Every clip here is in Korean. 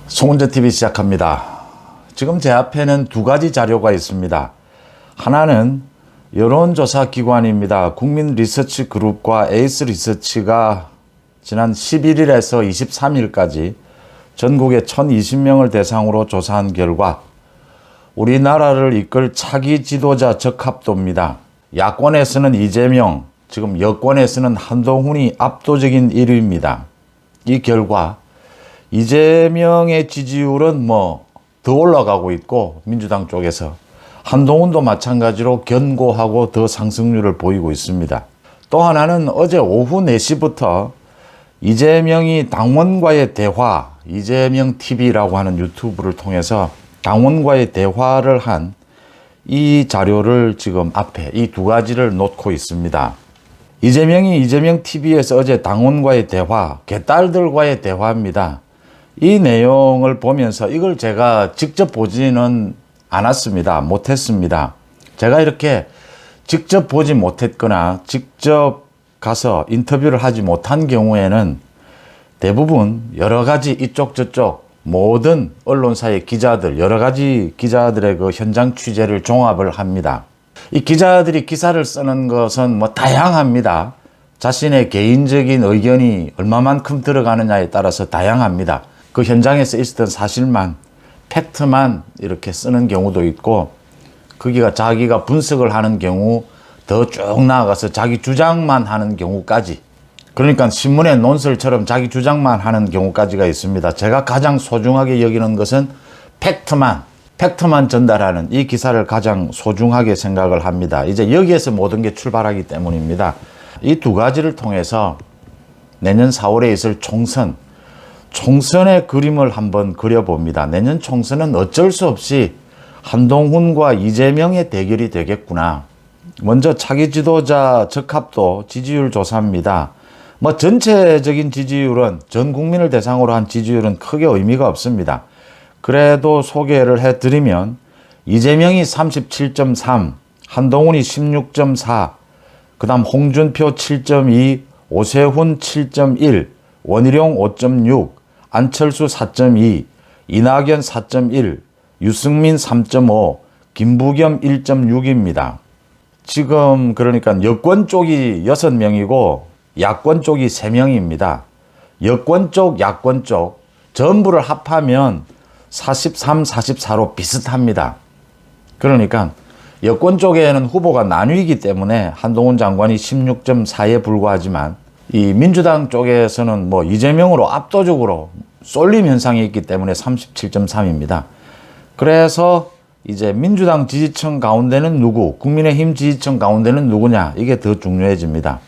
송은재TV 시작합니다. 지금 제 앞에는 두 가지 자료가 있습니다. 하나는 여론조사기관입니다. 국민리서치그룹과 에이스리서치가 지난 11일에서 23일까지 전국의 1020명을 대상으로 조사한 결과 우리나라를 이끌 차기 지도자 적합도입니다. 야권에서는 이재명, 지금 여권에서는 한동훈이 압도적인 1위입니다. 이 결과 이재명의 지지율은 더 올라가고 있고 민주당 쪽에서 한동훈도 마찬가지로 견고하고 더 상승률을 보이고 있습니다. 또 하나는 어제 오후 4시부터 이재명이 당원과의 대화, 이재명 TV라고 하는 유튜브를 통해서 당원과의 대화를 한 이 자료를 지금 앞에 이 두 가지를 놓고 있습니다. 이재명이 이재명 TV에서 어제 당원과의 대화, 개딸들과의 대화입니다. 이 내용을 보면서 이걸 제가 직접 보지는 않았습니다. 못했습니다. 제가 이렇게 직접 보지 못했거나 직접 가서 인터뷰를 하지 못한 경우에는 대부분 여러 가지 이쪽 저쪽 모든 언론사의 기자들, 여러 가지 기자들의 그 현장 취재를 종합을 합니다. 이 기자들이 기사를 쓰는 것은 다양합니다. 자신의 개인적인 의견이 얼마만큼 들어가느냐에 따라서 다양합니다. 그 현장에서 있었던 사실만, 팩트만 이렇게 쓰는 경우도 있고, 거기가 자기가 분석을 하는 경우 더 쭉 나아가서 자기 주장만 하는 경우까지, 그러니까 신문의 논설처럼 자기 주장만 하는 경우까지가 있습니다. 제가 가장 소중하게 여기는 것은 팩트만 전달하는 이 기사를 가장 소중하게 생각을 합니다. 이제 여기에서 모든 게 출발하기 때문입니다. 이 두 가지를 통해서 내년 4월에 있을 총선의 그림을 한번 그려봅니다. 내년 총선은 어쩔 수 없이 한동훈과 이재명의 대결이 되겠구나. 먼저 차기 지도자 적합도 지지율 조사입니다. 전체적인 지지율은, 전 국민을 대상으로 한 지지율은 크게 의미가 없습니다. 그래도 소개를 해드리면 이재명이 37.3, 한동훈이 16.4, 그 다음 홍준표 7.2, 오세훈 7.1, 원희룡 5.6, 안철수 4.2, 이낙연 4.1, 유승민 3.5, 김부겸 1.6입니다. 지금 그러니까 여권 쪽이 6명이고 야권 쪽이 3명입니다. 여권 쪽, 야권 쪽 전부를 합하면 43, 44로 비슷합니다. 그러니까 여권 쪽에는 후보가 나뉘기 때문에 한동훈 장관이 16.4에 불과하지만 이 민주당 쪽에서는 이재명으로 압도적으로 쏠림 현상이 있기 때문에 37.3입니다. 그래서 이제 민주당 지지층 가운데는 누구, 국민의힘 지지층 가운데는 누구냐, 이게 더 중요해집니다.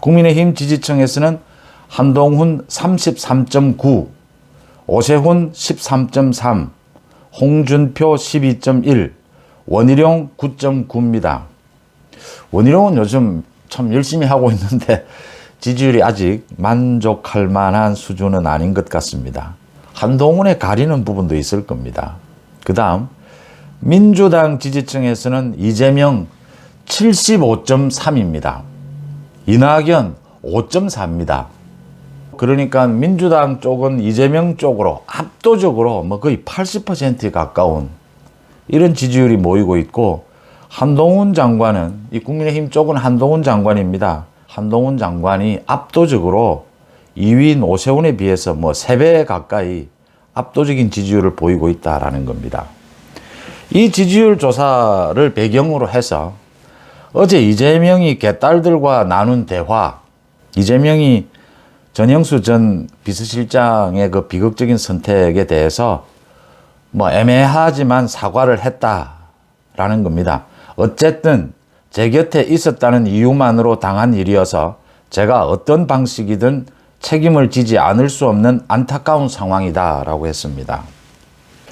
국민의힘 지지층에서는 한동훈 33.9, 오세훈 13.3, 홍준표 12.1, 원희룡 9.9입니다. 원희룡은 요즘 참 열심히 하고 있는데 지지율이 아직 만족할 만한 수준은 아닌 것 같습니다. 한동훈에 가리는 부분도 있을 겁니다. 그 다음 민주당 지지층에서는 이재명 75.3입니다. 이낙연 5.4입니다. 그러니까 민주당 쪽은 이재명 쪽으로 압도적으로 거의 80%에 가까운 이런 지지율이 모이고 있고, 한동훈 장관은, 이 국민의힘 쪽은 한동훈 장관입니다. 한동훈 장관이 압도적으로 2위인 오세훈에 비해서 3배 가까이 압도적인 지지율을 보이고 있다라는 겁니다. 이 지지율 조사를 배경으로 해서 어제 이재명이 개딸들과 나눈 대화, 이재명이 전영수 전 비서실장의 그 비극적인 선택에 대해서 애매하지만 사과를 했다라는 겁니다. 어쨌든 제 곁에 있었다는 이유만으로 당한 일이어서 제가 어떤 방식이든 책임을 지지 않을 수 없는 안타까운 상황이다라고 했습니다.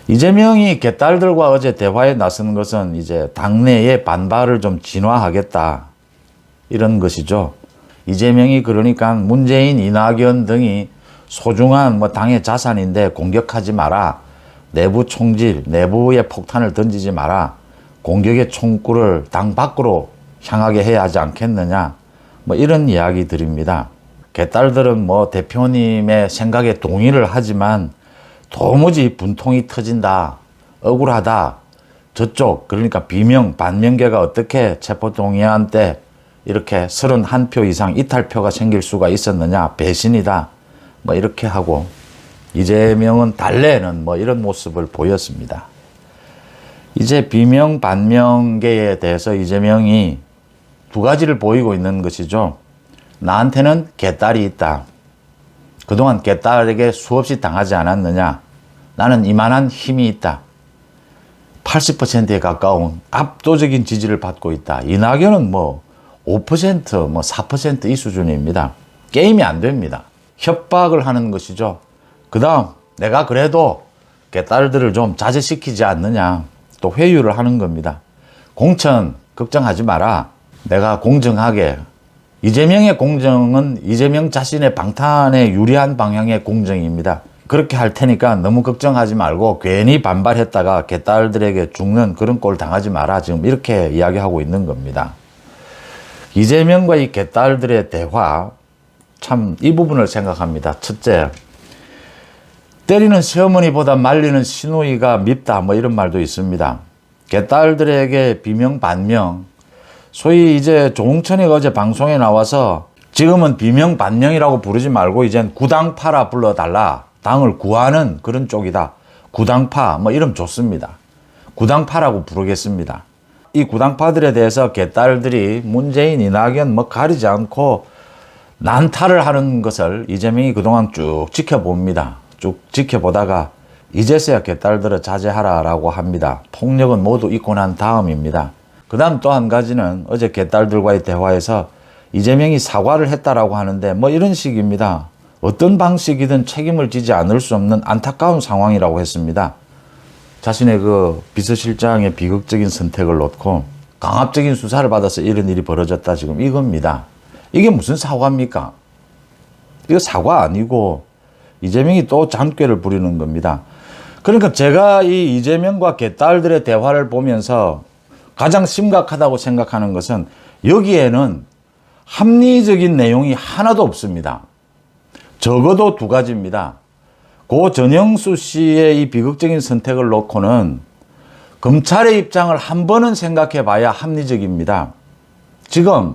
이재명이 개딸들과 어제 대화에 나선 것은 이제 당내의 반발을 좀 진화하겠다, 이런 것이죠. 이재명이 그러니까 문재인, 이낙연 등이 소중한 당의 자산인데 공격하지 마라. 내부 총질, 내부에 폭탄을 던지지 마라. 공격의 총구를 당 밖으로 향하게 해야 하지 않겠느냐. 이런 이야기들입니다. 개딸들은 대표님의 생각에 동의를 하지만 도무지 분통이 터진다, 억울하다, 저쪽 그러니까 비명 반명계가 어떻게 체포동의안 때 이렇게 31표 이상 이탈표가 생길 수가 있었느냐, 배신이다, 뭐 이렇게 하고 이재명은 달래는 뭐 이런 모습을 보였습니다. 이제 비명 반명계에 대해서 이재명이 두 가지를 보이고 있는 것이죠. 나한테는 개딸이 있다. 그동안 개딸에게 수없이 당하지 않았느냐. 나는 이만한 힘이 있다. 80%에 가까운 압도적인 지지를 받고 있다. 이낙연은 뭐 5%, 뭐 4% 이 수준입니다. 게임이 안 됩니다. 협박을 하는 것이죠. 그 다음 내가 그래도 개딸들을 좀 자제시키지 않느냐. 또 회유를 하는 겁니다. 공천 걱정하지 마라. 내가 공정하게. 이재명의 공정은 이재명 자신의 방탄에 유리한 방향의 공정입니다. 그렇게 할 테니까 너무 걱정하지 말고 괜히 반발했다가 개딸들에게 죽는 그런 꼴 당하지 마라. 지금 이렇게 이야기하고 있는 겁니다. 이재명과 이 개딸들의 대화, 참 이 부분을 생각합니다. 첫째, 때리는 시어머니보다 말리는 시누이가 밉다, 뭐 이런 말도 있습니다. 개딸들에게 비명 반명, 소위 이제 조홍천이가 어제 방송에 나와서 지금은 비명 반명이라고 부르지 말고 이젠 구당파라 불러달라, 당을 구하는 그런 쪽이다, 구당파, 뭐 이름 좋습니다. 구당파라고 부르겠습니다. 이 구당파들에 대해서 개딸들이 문재인, 이낙연 뭐 가리지 않고 난타를 하는 것을 이재명이 그동안 쭉 지켜봅니다. 쭉 지켜보다가 이제서야 개딸들을 자제하라라고 합니다. 폭력은 모두 잊고 난 다음입니다. 그 다음 또 한 가지는 어제 개딸들과의 대화에서 이재명이 사과를 했다라고 하는데 뭐 이런 식입니다. 어떤 방식이든 책임을 지지 않을 수 없는 안타까운 상황이라고 했습니다. 자신의 그 비서실장의 비극적인 선택을 놓고 강압적인 수사를 받아서 이런 일이 벌어졌다, 지금 이겁니다. 이게 무슨 사과입니까? 이거 사과 아니고 이재명이 또 잔꾀를 부리는 겁니다. 그러니까 제가 이 이재명과 개딸들의 대화를 보면서 가장 심각하다고 생각하는 것은 여기에는 합리적인 내용이 하나도 없습니다. 적어도 두 가지입니다. 고 전영수 씨의 이 비극적인 선택을 놓고는 검찰의 입장을 한 번은 생각해 봐야 합리적입니다. 지금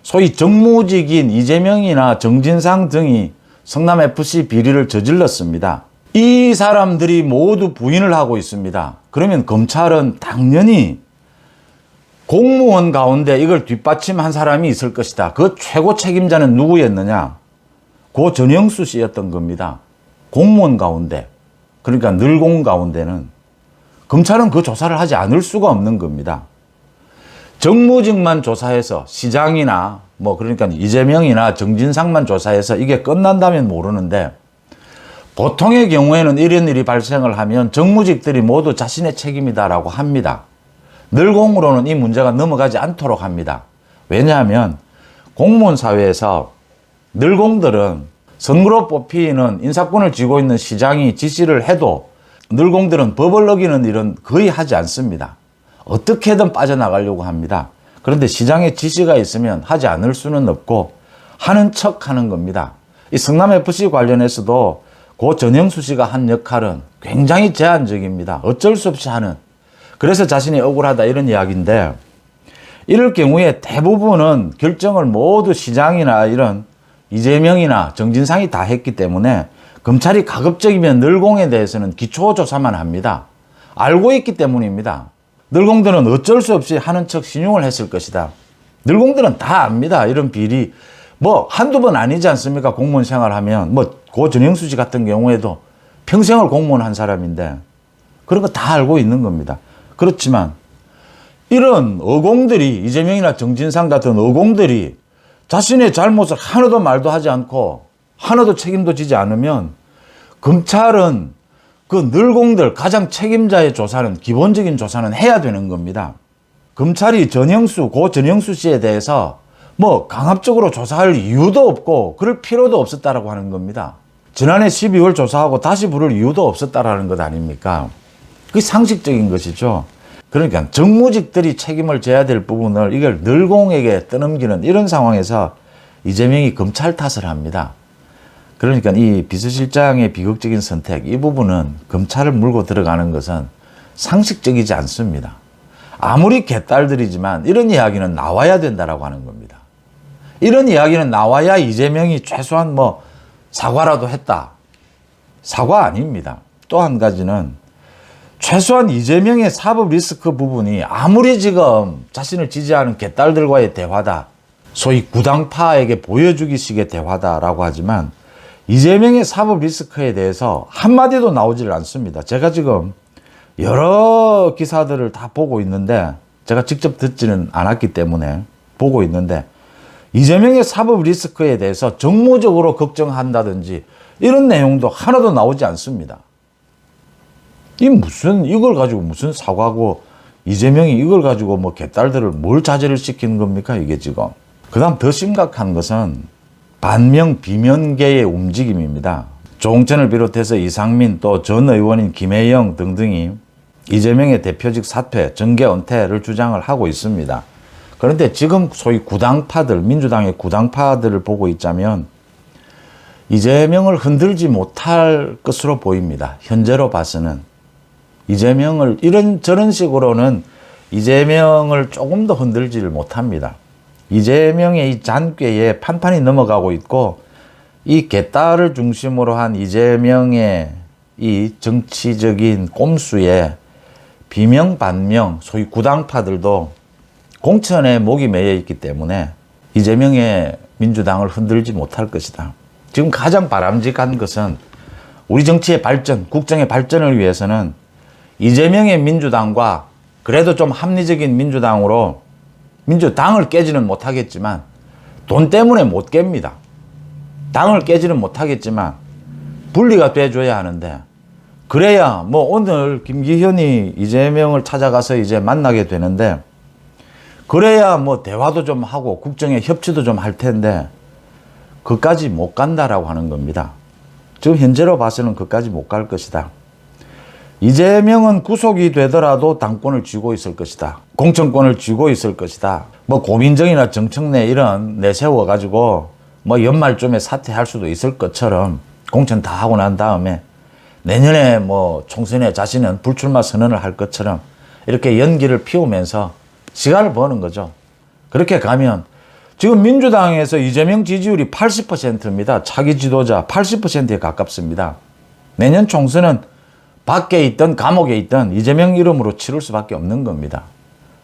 소위 정무직인 이재명이나 정진상 등이 성남FC 비리를 저질렀습니다. 이 사람들이 모두 부인을 하고 있습니다. 그러면 검찰은 당연히 공무원 가운데 이걸 뒷받침한 사람이 있을 것이다. 그 최고 책임자는 누구였느냐? 고 전영수 씨였던 겁니다. 공무원 가운데, 그러니까 늘공 가운데는 검찰은 그 조사를 하지 않을 수가 없는 겁니다. 정무직만 조사해서 시장이나 뭐 그러니까 이재명이나 정진상만 조사해서 이게 끝난다면 모르는데, 보통의 경우에는 이런 일이 발생을 하면 정무직들이 모두 자신의 책임이다라고 합니다. 늘공으로는 이 문제가 넘어가지 않도록 합니다. 왜냐하면 공무원 사회에서 늘공들은 선거로 뽑히는 인사권을 쥐고 있는 시장이 지시를 해도 늘공들은 법을 어기는 일은 거의 하지 않습니다. 어떻게든 빠져나가려고 합니다. 그런데 시장에 지시가 있으면 하지 않을 수는 없고 하는 척 하는 겁니다. 이 성남FC 관련해서도 고 전영수 씨가 한 역할은 굉장히 제한적입니다. 어쩔 수 없이 하는. 그래서 자신이 억울하다 이런 이야기인데, 이럴 경우에 대부분은 결정을 모두 시장이나 이런 이재명이나 정진상이 다 했기 때문에 검찰이 가급적이면 늘공에 대해서는 기초조사만 합니다. 알고 있기 때문입니다. 늘공들은 어쩔 수 없이 하는 척 신용을 했을 것이다. 늘공들은 다 압니다. 이런 비리 뭐 한두 번 아니지 않습니까? 공무원 생활하면 뭐 고 전영수 씨 같은 경우에도 평생을 공무원 한 사람인데 그런 거 다 알고 있는 겁니다. 그렇지만 이런 어공들이, 이재명이나 정진상 같은 어공들이 자신의 잘못을 하나도 말도 하지 않고 하나도 책임도 지지 않으면 검찰은 그 늘공들 가장 책임자의 조사는, 기본적인 조사는 해야 되는 겁니다. 검찰이 고 전영수 씨에 대해서 뭐 강압적으로 조사할 이유도 없고 그럴 필요도 없었다라고 하는 겁니다. 지난해 12월 조사하고 다시 부를 이유도 없었다라는 것 아닙니까? 그게 상식적인 것이죠. 그러니까 정무직들이 책임을 져야 될 부분을 이걸 늘공에게 떠넘기는 이런 상황에서 이재명이 검찰 탓을 합니다. 그러니까 이 비서실장의 비극적인 선택, 이 부분은 검찰을 물고 들어가는 것은 상식적이지 않습니다. 아무리 개딸들이지만 이런 이야기는 나와야 된다라고 하는 겁니다. 이런 이야기는 나와야 이재명이 최소한 뭐 사과라도 했다. 사과 아닙니다. 또 한 가지는 최소한 이재명의 사법 리스크 부분이 아무리 지금 자신을 지지하는 개딸들과의 대화다. 소위 구당파에게 보여주기식의 대화다라고 하지만 이재명의 사법 리스크에 대해서 한마디도 나오질 않습니다. 제가 지금 여러 기사들을 다 보고 있는데 제가 직접 듣지는 않았기 때문에 보고 있는데 이재명의 사법 리스크에 대해서 정무적으로 걱정한다든지 이런 내용도 하나도 나오지 않습니다. 이걸 가지고 무슨 사과고 이재명이 이걸 가지고 뭐 개딸들을 뭘 자제를 시키는 겁니까 이게 지금. 그 다음 더 심각한 것은 반명 비면계의 움직임입니다. 조홍천을 비롯해서 이상민 또 전 의원인 김혜영 등등이 이재명의 대표직 사퇴, 정계 은퇴를 주장을 하고 있습니다. 그런데 지금 소위 구당파들, 민주당의 구당파들을 보고 있자면 이재명을 흔들지 못할 것으로 보입니다. 현재로 봐서는. 이재명을 저런 식으로는 이재명을 조금 더 흔들지를 못합니다. 이재명의 이 잔꾀에 판판이 넘어가고 있고 이 개딸을 중심으로 한 이재명의 이 정치적인 꼼수에 비명 반명 소위 구당파들도 공천에 목이 매여 있기 때문에 이재명의 민주당을 흔들지 못할 것이다. 지금 가장 바람직한 것은 우리 정치의 발전, 국정의 발전을 위해서는 이재명의 민주당과 그래도 좀 합리적인 민주당으로 민주당을 깨지는 못하겠지만 돈 때문에 못 깹니다. 당을 깨지는 못하겠지만 분리가 돼줘야 하는데 그래야 뭐 오늘 김기현이 이재명을 찾아가서 이제 만나게 되는데 그래야 뭐 대화도 좀 하고 국정에 협치도 좀 할 텐데 그까지 못 간다라고 하는 겁니다. 지금 현재로 봐서는 그까지 못 갈 것이다. 이재명은 구속이 되더라도 당권을 쥐고 있을 것이다. 공천권을 쥐고 있을 것이다. 뭐 고민정이나 정청래 이런 내세워가지고 뭐 연말쯤에 사퇴할 수도 있을 것처럼 공천 다 하고 난 다음에 내년에 뭐 총선에 자신은 불출마 선언을 할 것처럼 이렇게 연기를 피우면서 시간을 버는 거죠. 그렇게 가면 지금 민주당에서 이재명 지지율이 80%입니다. 차기 지도자 80%에 가깝습니다. 내년 총선은 밖에 있든 감옥에 있든 이재명 이름으로 치를 수밖에 없는 겁니다.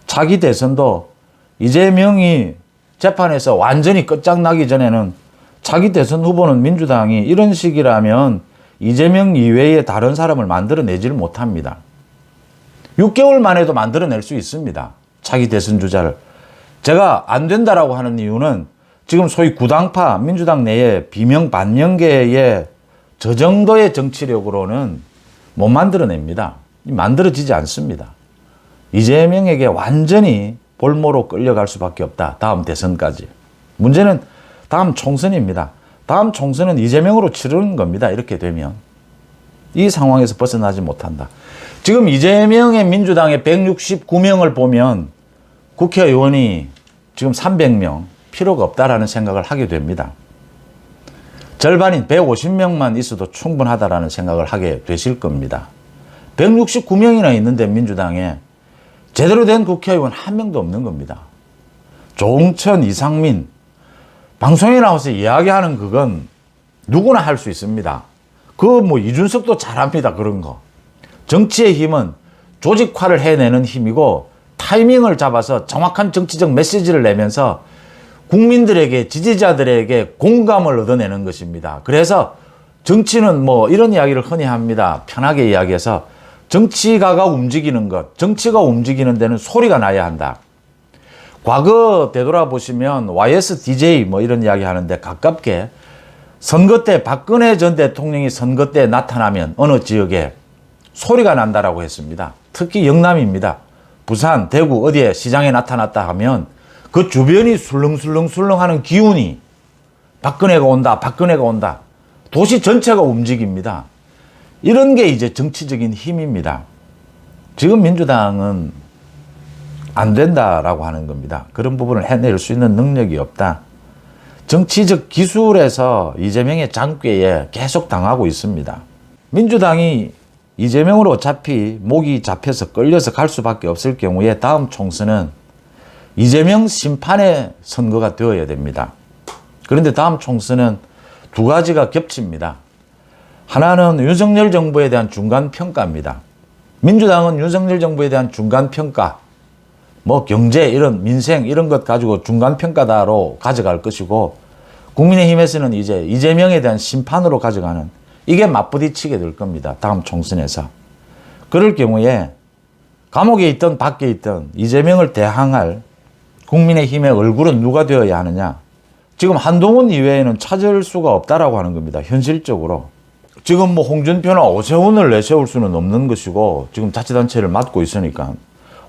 차기 대선도 이재명이 재판에서 완전히 끝장나기 전에는 차기 대선 후보는 민주당이 이런 식이라면 이재명 이외에 다른 사람을 만들어내지를 못합니다. 6개월 만에도 만들어낼 수 있습니다. 차기 대선 주자를. 제가 안 된다라고 하는 이유는 지금 소위 구당파 민주당 내에 비명 반명계의 저 정도의 정치력으로는 못 만들어냅니다. 만들어지지 않습니다. 이재명에게 완전히 볼모로 끌려갈 수밖에 없다. 다음 대선까지. 문제는 다음 총선입니다. 다음 총선은 이재명으로 치르는 겁니다. 이렇게 되면. 이 상황에서 벗어나지 못한다. 지금 이재명의 민주당의 169명을 보면 국회의원이 지금 300명 필요가 없다라는 생각을 하게 됩니다. 절반인 150명만 있어도 충분하다라는 생각을 하게 되실 겁니다. 169명이나 있는데 민주당에 제대로 된 국회의원 한 명도 없는 겁니다. 조홍천, 이상민 방송에 나와서 이야기하는 그건 누구나 할 수 있습니다. 뭐 이준석도 잘합니다. 그런 거. 정치의 힘은 조직화를 해내는 힘이고 타이밍을 잡아서 정확한 정치적 메시지를 내면서 국민들에게 지지자들에게 공감을 얻어내는 것입니다. 그래서 정치는 뭐 이런 이야기를 흔히 합니다. 편하게 이야기해서 정치가가 움직이는 것, 정치가 움직이는 데는 소리가 나야 한다. 과거 되돌아보시면 YSDJ 뭐 이런 이야기 하는데 가깝게 선거 때 박근혜 전 대통령이 선거 때 나타나면 어느 지역에 소리가 난다라고 했습니다. 특히 영남입니다. 부산, 대구 어디에 시장에 나타났다 하면 그 주변이 술렁술렁술렁 하는 기운이 박근혜가 온다, 박근혜가 온다. 도시 전체가 움직입니다. 이런 게 이제 정치적인 힘입니다. 지금 민주당은 안 된다라고 하는 겁니다. 그런 부분을 해낼 수 있는 능력이 없다. 정치적 기술에서 이재명의 장꾀에 계속 당하고 있습니다. 민주당이 이재명으로 어차피 목이 잡혀서 끌려서 갈 수밖에 없을 경우에 다음 총선은 이재명 심판의 선거가 되어야 됩니다. 그런데 다음 총선은 두 가지가 겹칩니다. 하나는 윤석열 정부에 대한 중간평가입니다. 민주당은 윤석열 정부에 대한 중간평가, 뭐 경제 이런 민생 이런 것 가지고 중간평가다로 가져갈 것이고, 국민의힘에서는 이제 이재명에 대한 심판으로 가져가는, 이게 맞부딪히게 될 겁니다. 다음 총선에서. 그럴 경우에 감옥에 있든 밖에 있든 이재명을 대항할 국민의힘의 얼굴은 누가 되어야 하느냐. 지금 한동훈 이외에는 찾을 수가 없다라고 하는 겁니다. 현실적으로. 지금 뭐 홍준표나 오세훈을 내세울 수는 없는 것이고, 지금 자치단체를 맡고 있으니까.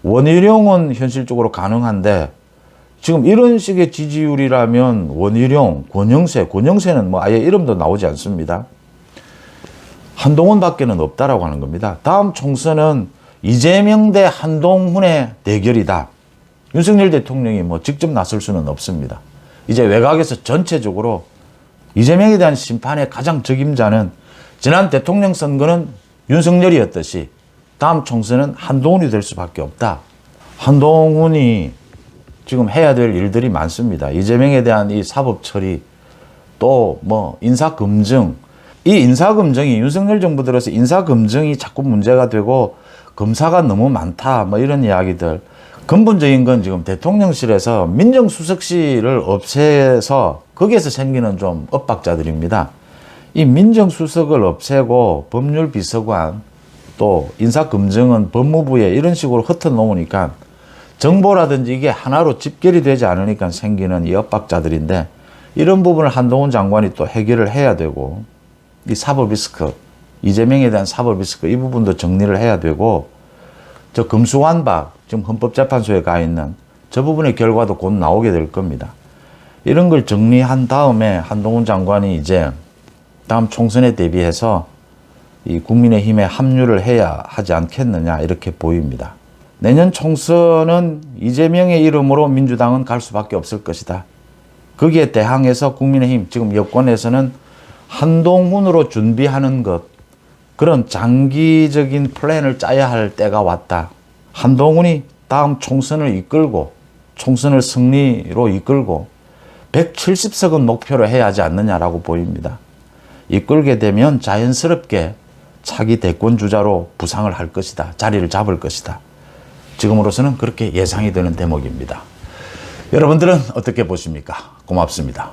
원희룡은 현실적으로 가능한데, 지금 이런 식의 지지율이라면 원희룡, 권영세는 뭐 아예 이름도 나오지 않습니다. 한동훈 밖에는 없다라고 하는 겁니다. 다음 총선은 이재명 대 한동훈의 대결이다. 윤석열 대통령이 뭐 직접 나설 수는 없습니다. 이제 외곽에서 전체적으로 이재명에 대한 심판의 가장 적임자는 지난 대통령 선거는 윤석열이었듯이 다음 총선은 한동훈이 될 수밖에 없다. 한동훈이 지금 해야 될 일들이 많습니다. 이재명에 대한 이 사법 처리, 또 뭐 인사검증, 이 인사검증이 윤석열 정부 들어서 인사검증이 자꾸 문제가 되고 검사가 너무 많다, 뭐 이런 이야기들. 근본적인 건 지금 대통령실에서 민정수석실을 없애서 거기에서 생기는 좀 엇박자들입니다. 이 민정수석을 없애고 법률비서관, 또 인사검증은 법무부에 이런 식으로 흩어놓으니까 정보라든지 이게 하나로 집결이 되지 않으니까 생기는 이 엇박자들인데, 이런 부분을 한동훈 장관이 또 해결을 해야 되고, 이 사법 리스크, 이재명에 대한 사법 리스크 이 부분도 정리를 해야 되고, 저 금수환박 지금 헌법재판소에 가 있는 저 부분의 결과도 곧 나오게 될 겁니다. 이런 걸 정리한 다음에 한동훈 장관이 이제 다음 총선에 대비해서 이 국민의힘에 합류를 해야 하지 않겠느냐, 이렇게 보입니다. 내년 총선은 이재명의 이름으로 민주당은 갈 수밖에 없을 것이다. 거기에 대항해서 국민의힘, 지금 여권에서는 한동훈으로 준비하는 것, 그런 장기적인 플랜을 짜야 할 때가 왔다. 한동훈이 다음 총선을 이끌고, 총선을 승리로 이끌고 170석은 목표로 해야 하지 않느냐라고 보입니다. 이끌게 되면 자연스럽게 차기 대권 주자로 부상을 할 것이다. 자리를 잡을 것이다. 지금으로서는 그렇게 예상이 되는 대목입니다. 여러분들은 어떻게 보십니까? 고맙습니다.